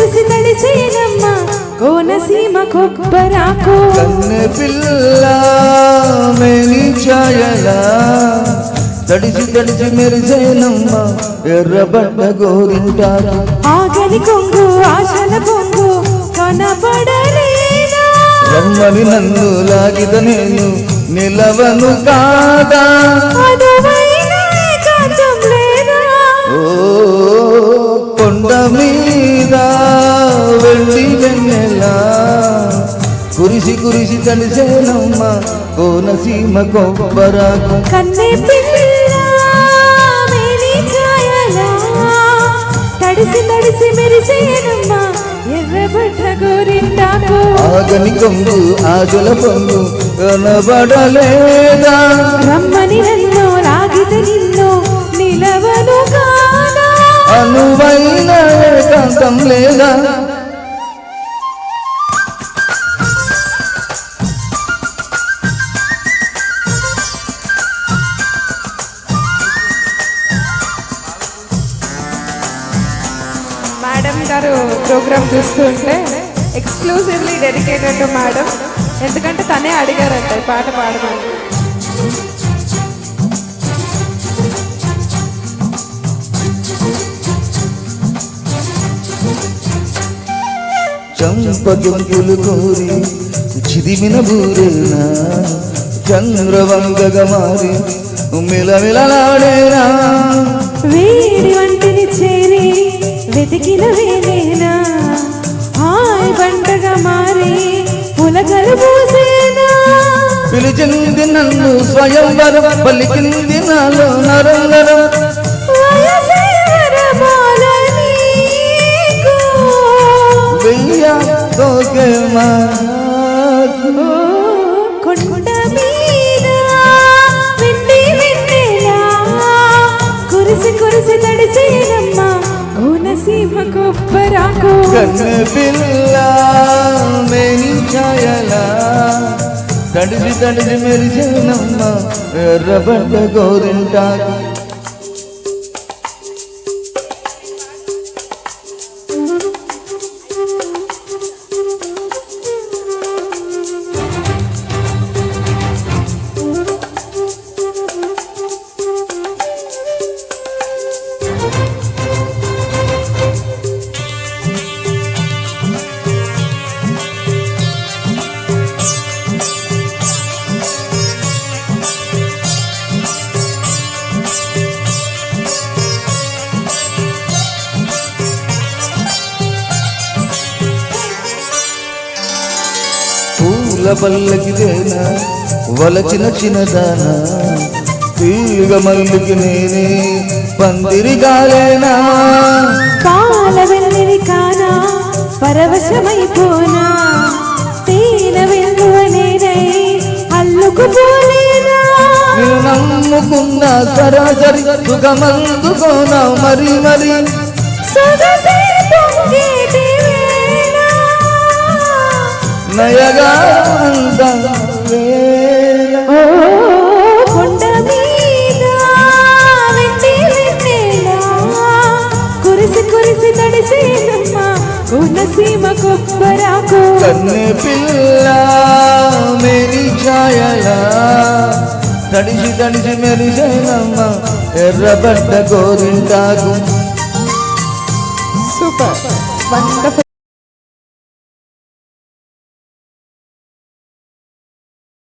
కురిసి తడిసేనమ్మ కోనసీమ కొబ్బరాకు. కన్నె పిల్ల మేని ఛాయలా తడిసి తడిసి మెరిసేనమ్మ ఎర్రబడ్డ గోరింటాకు. ఆగని కొంగు ఆశల పొంగు కనపడలేదా, రమ్మని నన్ను లాగిద నేను నిలవను కాదా, అదువైన ఏకాంతం లేదా. ఓ కొండ మీద వెళ్ళి వెన్నెలా కురిసి కురిసి తడిసేనమ్మ కోనసీమ కొబ్బరాకు. కన్నె పిల్ల మేని ఛాయలా తడిసి తడిసి మెరిసేనమ్మ ఎర్రబడ్డ గోరింటాకు. ఆగని కొంగు ఆజల పొంగు కనబడలేదా, రమ్మని నన్ను రాగిత నిన్ను నిలవను కాదా, అనువైన ఏకాంతం లేదా. మేడం గారు ప్రోగ్రామ్ చూస్తుంటే ఎక్స్క్లూజివ్లీ డెడికేటెడ్ టు మేడం, ఎందుకంటే తనే అడిగారంట ఈ పాట పాడమని. చంపగంపులు కోరి చిదిమిన బూరేనా చంద్రవంగగా మారి మిలమిలలాడేనా, వేడి వంటిని చేరి వెతికిన వేలేనా హాయ్ పంటగా మారి పులకలు పూసేనా. పిలిచింది నన్ను స్వయంవరం పలికింది నాలో నరంగరం, వయసే వరమాల నీకు. వెయ్య తోకేమా ఓ కొండ మీద వెండి వెన్నెలా కురిసి కురిసి తడిసేనమ్మ కోనసీమ కొబ్బరాకు. కన్నె పిల్ల మేని ఛాయలా తడిసి తడిసి మెరిసేనమ్మ ఎర్రబడ్డ గోరింటాకు. పూల పల్లకిదేనా వలచిన చిన్నదానా తీగ మల్లికి నేనే పందిరి గాలేనా, పాల వెన్నెలి కానా పరవశమైపోనా తేన వెన్నువ నేనై అల్లుకుపోలేనా. నేను నమ్ముకున్న సరాసరి సుఖమందుకోనా మరి మరి, సొగసే పొంగేటి వేళ నయగా అంద వేళ. ఓ కొండ మీద వెండి వెన్నెలా కురిసి కురిసి తడిసేనమ్మ కోనసీమ కొబ్బరాకు. కన్నె పిల్ల మేని ఛాయలా తడిసి తడిసి మెరిసేనమ్మ ఎర్రబడ్డ గోరింటాకు. Super wonderful.